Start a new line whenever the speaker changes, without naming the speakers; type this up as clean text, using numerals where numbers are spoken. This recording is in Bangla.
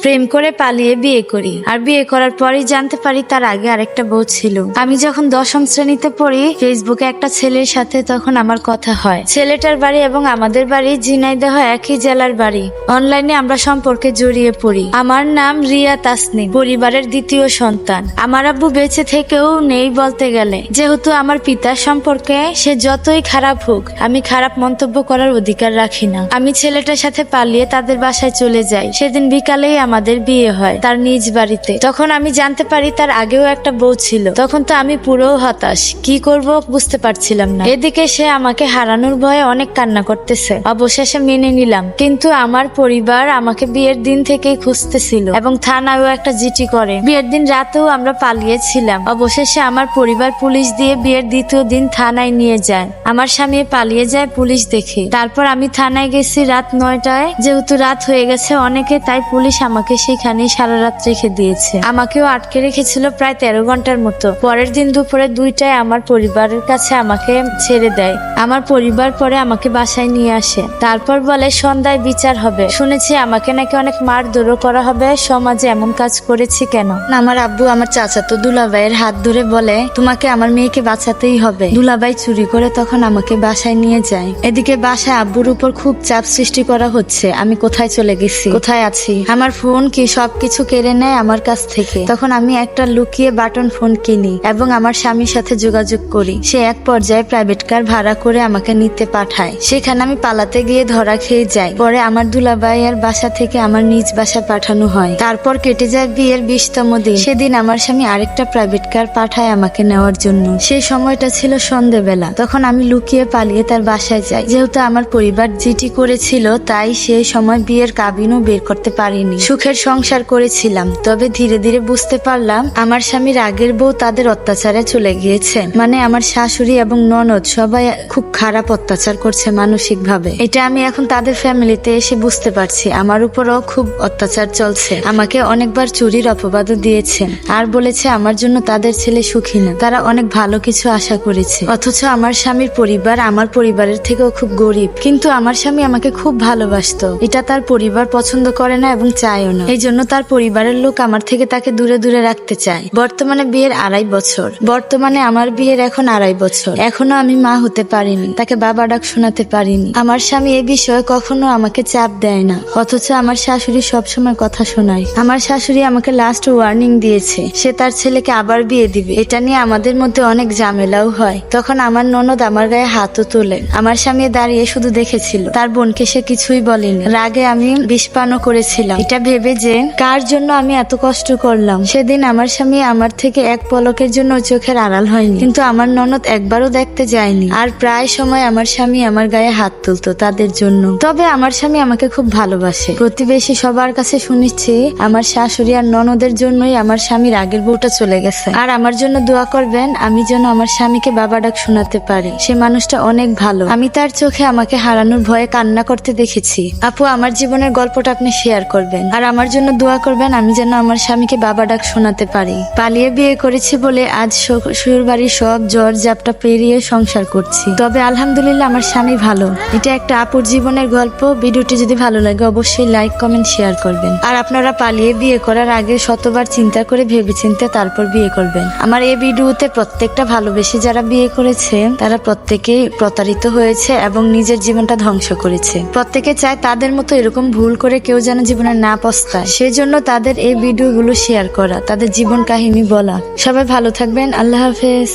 প্রেম করে পালিয়ে বিয়ে করি। আর বিয়ে করার পরেই জানতে পারি তার আগে আরেকটা বউ ছিল। আমি যখন 10ম শ্রেণীতে পড়ি, ফেসবুকে একটা ছেলের সাথে তখন আমার কথা হয়। ছেলেটার বাড়ি এবং আমাদের বাড়ি ঝিনাইদহ একই জেলার বাড়ি। অনলাইনে আমরা সম্পর্কে জড়িয়ে পড়ি। আমার নাম রিয়া তাসনিম, পরিবারের দ্বিতীয় সন্তান। আমার আব্বু বেঁচে থেকেও নেই বলতে গেলে। যেহেতু আমার পিতার সম্পর্কে সে যতই খারাপ হোক, আমি খারাপ মন্তব্য করার অধিকার রাখি না। আমি ছেলেটার সাথে পালিয়ে তাদের বাসায় চলে যাই। সেদিন বিকালেই আমাদের বিয়ে হয় তার নিজ বাড়িতে। তখন আমি জানতে পারি তার আগেও একটা বউ ছিল। তখন তো আমি পুরো হতাশ, কি করব বুঝতে পারছিলাম না। এদিকে সে আমাকে হারানোর ভয়ে অনেক কান্না করতেছে। অবশেষে মেনে নিলাম, কিন্তু আমার পরিবার আমাকে বিয়ের দিন থেকেই খুঁজতেছিল এবং থানায়ও একটা জিডি করে। বিয়ের দিন রাতেও আমরা পালিয়েছিলাম। অবশেষে আমার পরিবার পুলিশ দিয়ে বিয়ের দ্বিতীয় দিন থানায় নিয়ে যায়। আমার স্বামী পালিয়ে যায় পুলিশ দেখে। তারপর আমি থানায় গেছি রাত 9টায়। যেহেতু রাত হয়ে গেছে অনেকে, তাই পুলিশ আমাকে সেখানে সারা রাত রেখে দিয়েছে। আমাকেও আটকে রেখেছিল প্রায় 13 ঘন্টার মতো। পরের দিন দুপুরে 2টায় আমার পরিবারের কাছে আমাকে ছেড়ে দেয়। আমার পরিবার পরে আমাকে বাসায় নিয়ে আসে। তারপর বলে সন্ধ্যায় বিচার হবে। শুনেছি আমাকে নাকি অনেক মারধরও করা হবে। সমাজে এমন কাজ করেছি কেন? আমার আব্বু আমার চাচাতো দুলাভাইয়ের হাত ধরে বলে, তোমাকে আমার মেয়েকে বাঁচাতেই হবে। দুলাভাই চুরি করে তখন আমাকে বাসায় নিয়ে যায়। এদিকে বাসায় আব্বুর উপর খুব চাপ সৃষ্টি করা হচ্ছে। আমি কোথায় চলে গেছি, কোথায় আছি, আমার ফোন কি সবকিছু কেড়ে নেয় আমার কাছ থেকে। তখন আমি একটা লুকিয়ে বাটন ফোন কিনি এবং আমার স্বামীর সাথে যোগাযোগ করি। সে এক পর্যায়ে প্রাইভেট কার ভাড়া করে আমাকে নিতে পাঠায়। সেখানে আমি পালাতে গিয়ে ধরা খেয়ে যাই। পরে আমার দুলাভাইয়ের বাসা থেকে আমার নিজ বাসা পাঠানো হয়। তারপর কেটে যায় বিয়ের 20তম দিন। সেদিন আমার স্বামী আরেকটা প্রাইভেট কার পাঠায় আমাকে নেওয়ার জন্য। সেই সময়টা ছিল সন্ধ্যেবেলা। তখন আমি লুকিয়ে পালিয়ে তার বাসায় যাই। যেহেতু আমার পরিবার জিডি করেছিল, তাই সেই সময় বিয়ের কাবিনও বের করতে পারিনি। সুখের সংসার করেছিলাম। তবে ধীরে ধীরে বুঝতে পারলাম আমার স্বামীর আগের বউ তাদের অত্যাচারে চলে গিয়েছে। মানে আমার শাশুড়ি এবং ননদ সবাই খুব খারাপ অত্যাচার করছে মানসিক ভাবে। এটা আমি এখন তাদের ফ্যামিলিতে এসে বুঝতে পারছি। আমার উপরও খুব অত্যাচার চলছে। আমাকে অনেকবার চুরির অপবাদও দিয়েছেন আর বলেছে আমার জন্য তাদের ছেলে সুখী না। তারা অনেক ভালো কিছু আশা করেছে। অথচ আমার স্বামীর পরিবার আমার পরিবারের থেকেও খুব গরিব। কিন্তু আমার স্বামী আমাকে খুব ভালোবাসতো। এটা তার পরিবার পছন্দ করে না এবং চায়ও না। এই জন্য তার পরিবারের লোক আমার থেকে তাকে দূরে দূরে রাখতে চায়। বর্তমানে বিয়ের 2.5 বছর। বর্তমানে আমার বিয়ের এখন 2.5 বছর। এখনো আমি মা হতে পারিনি, তাকে বাবা ডাক শোনাতে পারিনি। আমার স্বামী এ বিষয়ে কখনো আমাকে চাপ দেয় না। অথচ আমার শাশুড়ি সবসময় কথা শোনায়। আমার শাশুড়ি আমাকে লাস্ট ওয়ার্নিং দিয়েছে, সে তার ছেলেকে আবার বিয়ে দিবে। এটা নিয়ে আমাদের মধ্যে অনেক ঝামেলাও হয়। তখন আমার ননদ আমার গায়ে হাতও তোলেন। আমার স্বামী দাঁড়িয়ে শুধু দেখেছিল, তার বোনকে সে কিছুই বলেনি। রাগে আমি বিষপানও করেছিলাম, এটা ভেবে যে কার জন্য আমি এত কষ্ট করলাম। সেদিন আমার স্বামী আমার থেকে এক পলকের জন্য চোখের আড়াল হয়নি, কিন্তু আমার ননদ একবারও দেখতে যায়নি। আর প্রায় সময় আমার স্বামী আমার গায়ে হাত তুলতো তাদের জন্য। তবে আমার স্বামী আমাকে খুব ভালোবাসে। প্রতিবেশী সবার কাছে শুনেছি আমার শাশুড়ি আর ননদের জন্যই আমার স্বামীর আগের বউটা চলে গেছে। আর আমার জন্য দোয়া করবেন, আমি যেন আমার স্বামীকে বাবা ডাক শোনাতে পারি। সে মানুষটা অনেক ভালো। আমি তার চোখে আমাকে হারানোর ভয়ে কান্না করতে দেখেছি। আপু, আমার জীবনের গল্পটা আপনি শেয়ার করবেন আর আমার জন্য দোয়া করবেন, আমি যেন আমার স্বামীকে বাবা ডাক শোনাতে পারি। পালিয়ে বিয়ে করেছি বলে আজ শ্বশুর বাড়ির সব জ্বর জাপটা পেরিয়ে সংসার করছি। তবে আলহামদুলিল্লাহ আমার স্বামী ভালো। এটা একটা আপুর জীবনের গল্প। ভিডিওটি যদি ভালো লাগে অবশ্যই লাইক কমেন্ট শেয়ার করবেন। আর আপনারা পালিয়ে বিয়ে করার আগে শতবার চিন্তা করে ভেবেচিন্তে তারপর বিয়ে করবেন। আমার এই ভিডিওতে প্রত্যেকটা ভালোবেসে যারা বিয়ে করেছে তারা প্রত্যেকেই প্রতারিত হয়েছে এবং নিজের জীবনটা ধ্বংস করেছে। প্রত্যেকে চায় তাদের মতো এরকম ভুল করে কেউ যেন জীবনে না পস্তায়। সেজন্য তাদের এই ভিডিওগুলো শেয়ার করা, তাদের জীবন কাহিনী বলা। সবাই ভালো থাকবেন। আল্লাহ হাফেজ।